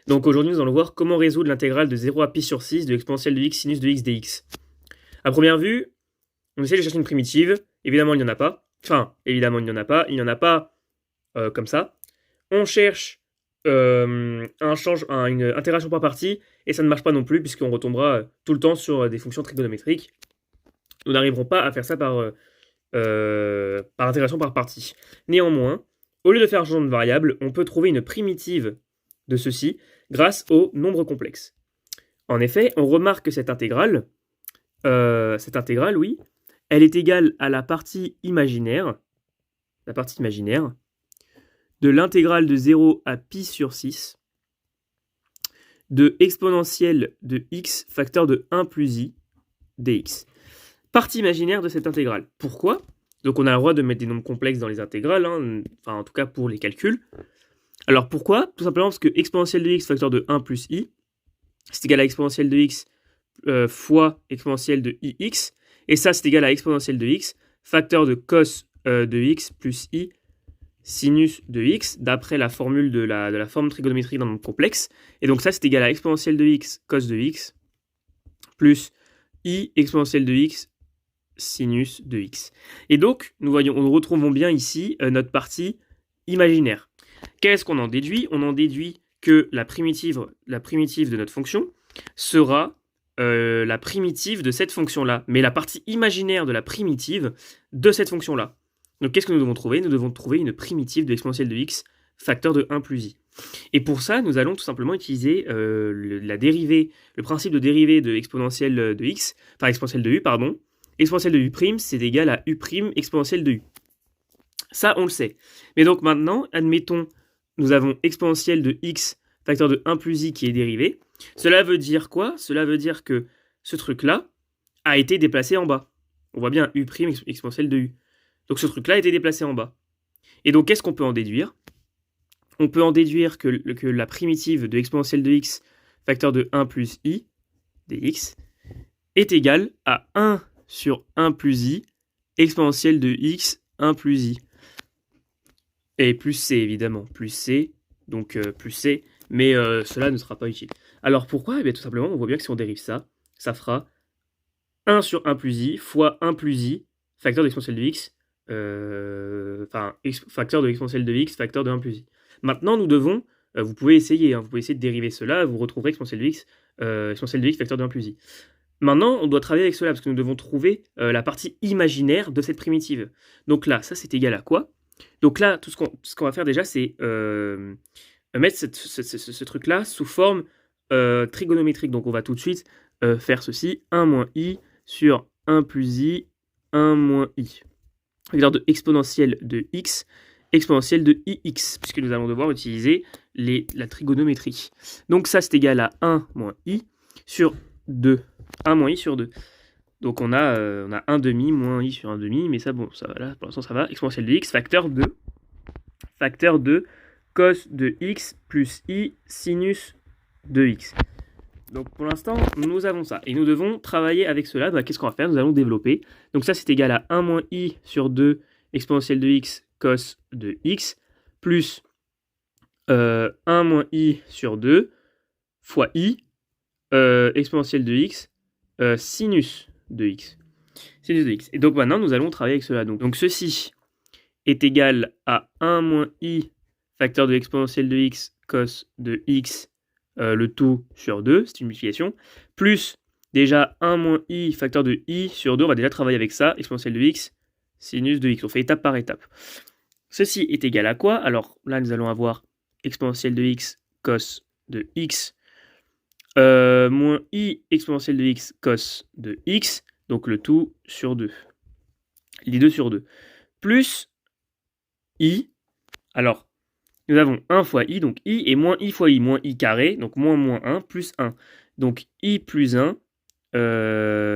Donc aujourd'hui, nous allons voir comment résoudre l'intégrale de 0 à pi sur 6 de l'exponentielle de x sinus de x dx. À première vue, on essaie de chercher une primitive. Évidemment, il n'y en a pas. Enfin, évidemment, il n'y en a pas. Il n'y en a pas comme ça. On cherche une intégration par partie et ça ne marche pas non plus puisqu'on retombera tout le temps sur des fonctions trigonométriques. Nous n'arriverons pas à faire ça par intégration par partie. Néanmoins, au lieu de faire un changement de variable, on peut trouver une primitive de ceci grâce au nombre complexe. En effet, on remarque que cette intégrale, oui, elle est égale à la partie imaginaire de l'intégrale de 0 à pi sur 6 de exponentielle de x facteur de 1 plus i dx. Partie imaginaire de cette intégrale. Pourquoi ? Donc on a le droit de mettre des nombres complexes dans les intégrales, enfin en tout cas pour les calculs. Alors pourquoi ? Tout simplement parce que exponentielle de x facteur de 1 plus i, c'est égal à exponentielle de x fois exponentielle de ix, et ça c'est égal à exponentielle de x facteur de cos de x plus i sinus de x, d'après la formule de la forme trigonométrique d'un nombre complexe. Et donc ça c'est égal à exponentielle de x cos de x plus i exponentielle de x sinus de x. Et donc nous retrouvons bien ici notre partie imaginaire. Qu'est-ce qu'on en déduit ? On en déduit que la primitive de notre fonction sera la primitive de cette fonction-là, mais la partie imaginaire de la primitive de cette fonction-là. Donc qu'est-ce que nous devons trouver ? Nous devons trouver une primitive de l'exponentielle de x facteur de 1 plus i. Et pour ça, nous allons tout simplement utiliser le principe de dérivée de exponentielle de x, enfin exponentielle de u, pardon. Exponentielle de u', c'est égal à u' exponentielle de u. Ça, on le sait. Mais donc maintenant, admettons, nous avons exponentielle de x facteur de 1 plus i qui est dérivé. Cela veut dire quoi ? Cela veut dire que ce truc-là a été déplacé en bas. On voit bien u' exponentielle de u. Donc ce truc-là a été déplacé en bas. Et donc qu'est-ce qu'on peut en déduire ? On peut en déduire que la primitive de exponentielle de x facteur de 1 plus i dx est égale à 1 sur 1 plus i exponentielle de x 1 plus i. Et plus c évidemment, plus c, donc plus c, mais cela ne sera pas utile. Alors pourquoi ? Eh bien tout simplement, on voit bien que si on dérive ça, ça fera 1 sur 1 plus i fois 1 plus i facteur d'exponentielle de x, facteur de l'exponentielle de x facteur de 1 plus i. Maintenant nous devons, vous pouvez essayer de dériver cela, vous retrouverez exponentielle de x facteur de 1 plus i. Maintenant, on doit travailler avec cela parce que nous devons trouver la partie imaginaire de cette primitive. Donc là, ça c'est égal à quoi ? Donc là, tout ce qu'on va faire déjà, c'est mettre ce truc-là sous forme trigonométrique. Donc on va tout de suite faire ceci, 1 moins i sur 1 plus i, 1 moins i. Facteur de exponentielle de x, exponentielle de ix, puisque nous allons devoir utiliser la trigonométrie. Donc ça c'est égal à 1 moins i sur 2. 1 moins i sur 2. Donc on a 1 demi moins i sur 1 demi, mais ça bon, ça va là, pour l'instant ça va. Exponentielle de x, facteur de cos de x plus i sinus de x. Donc pour l'instant, nous avons ça. Et nous devons travailler avec cela. Bah, qu'est-ce qu'on va faire ? Nous allons développer. Donc ça c'est égal à 1 moins i sur 2 exponentielle de x cos de x plus 1 moins i sur 2 fois i exponentielle de x sinus de x. Sinus de x. Et donc maintenant, nous allons travailler avec cela. Donc ceci est égal à 1 moins i facteur de l'exponentielle de x cos de x, le tout sur 2, c'est une multiplication, plus déjà 1 moins i facteur de i sur 2, on va déjà travailler avec ça, exponentielle de x, sinus de x. On fait étape par étape. Ceci est égal à quoi ? Alors là, nous allons avoir exponentielle de x cos de x moins i exponentielle de x cos de x, donc le tout sur 2. Les 2 sur 2. Plus i, alors nous avons 1 fois i, donc i, et moins i fois i carré, donc moins 1, plus 1. Donc i plus 1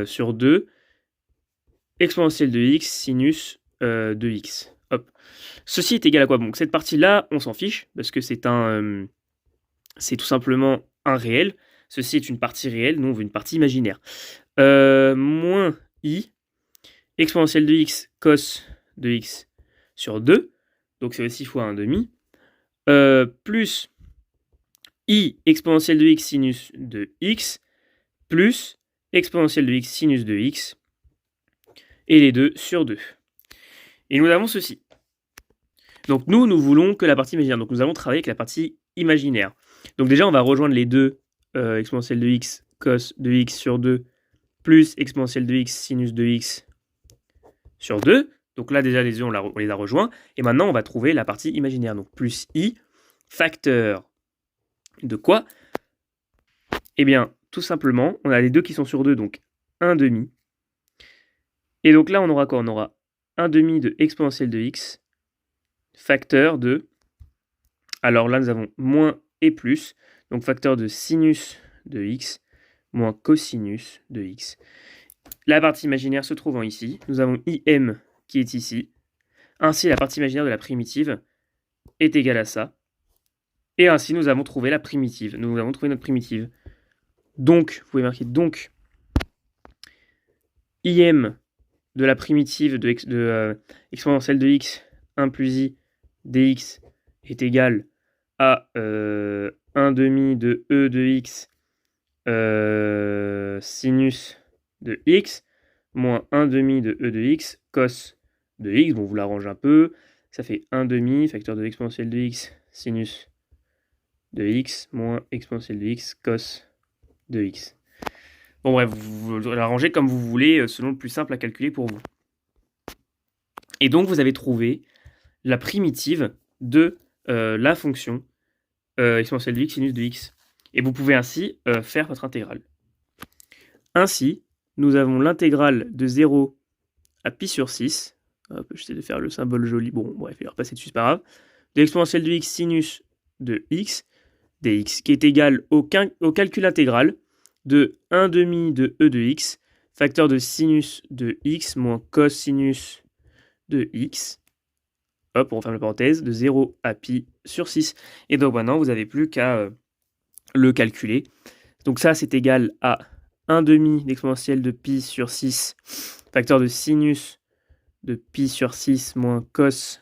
sur 2, exponentielle de x sinus de x. Hop. Ceci est égal à quoi ? Donc cette partie-là, on s'en fiche, parce que c'est tout simplement un réel. Ceci est une partie réelle, nous on veut une partie imaginaire. Moins i, exponentielle de x cos de x sur 2, donc c'est aussi fois 1 demi, plus I exponentielle de x sinus de x plus exponentielle de x sinus de x, et les deux sur 2. Et nous avons ceci. Donc nous voulons que la partie imaginaire. Donc nous allons travailler avec la partie imaginaire. Donc déjà, on va rejoindre les deux exponentielle de x cos de x sur 2 plus exponentielle de x sinus de x sur 2. Donc là, déjà, les deux, on les a rejoints. Et maintenant, on va trouver la partie imaginaire. Donc plus i, facteur de quoi? Eh bien, tout simplement, on a les deux qui sont sur 2, donc 1 demi. Et donc là, on aura quoi? On aura 1 demi de exponentielle de x, facteur de... Alors là, nous avons moins et plus, donc facteur de sinus de x, moins cosinus de x. La partie imaginaire se trouvant ici, nous avons im qui est ici. Ainsi, la partie imaginaire de la primitive est égale à ça. Et ainsi, nous avons trouvé la primitive. Nous avons trouvé notre primitive. Donc, vous pouvez marquer donc im de la primitive de exponentielle de x 1 plus i dx est égal à 1 demi de e de x sinus de x moins 1 demi de e de x cos de x. Bon, vous l'arrangez un peu. Ça fait 1 demi facteur de exponentielle de x sinus de x moins exponentielle de x cos de x. Bon bref, vous l'arrangez comme vous voulez, selon le plus simple à calculer pour vous. Et donc vous avez trouvé la primitive de la fonction exponentielle de x sinus de x. Et vous pouvez ainsi faire votre intégrale. Ainsi, nous avons l'intégrale de 0 à pi sur 6. Hop, j'essaie de faire le symbole joli. Bon, bref, il va repasser dessus, c'est pas grave. De l'exponentielle de x sinus de x dx, qui est égal au calcul intégral de 1 demi de e de x, facteur de sinus de x moins cosinus de x. Hop, on referme la parenthèse, de 0 à pi sur 6. Et donc maintenant, vous n'avez plus qu'à le calculer. Donc ça, c'est égal à 1 demi d'exponentielle de pi sur 6, facteur de sinus de pi sur 6 moins cos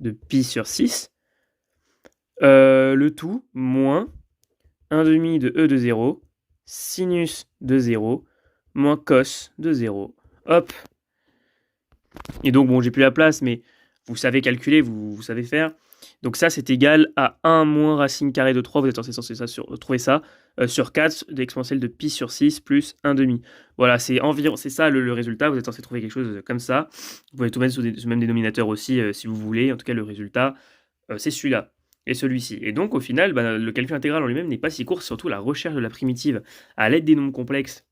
de pi sur 6. Le tout moins 1 demi de e de 0, sinus de 0, moins cos de 0. Hop. Et donc, bon, j'ai plus la place, mais vous savez calculer, vous savez faire. Donc ça, c'est égal à 1 moins racine carrée de 3, vous êtes censé trouver ça, sur 4 d'exponentielle de pi sur 6 plus 1 demi. Voilà, c'est ça le résultat, vous êtes censé trouver quelque chose comme ça. Vous pouvez tout mettre sous ce même dénominateur aussi, si vous voulez. En tout cas, le résultat, c'est celui-là et celui-ci. Et donc, au final, le calcul intégral en lui-même n'est pas si court, surtout la recherche de la primitive à l'aide des nombres complexes,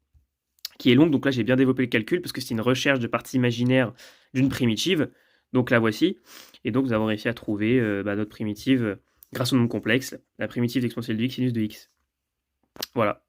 qui est longue. Donc là, j'ai bien développé le calcul, parce que c'est une recherche de partie imaginaire d'une primitive. Donc la voici. Et donc, nous avons réussi à trouver notre primitive grâce au nombre complexe, la primitive d'exponentielle de x sinus de x. Voilà.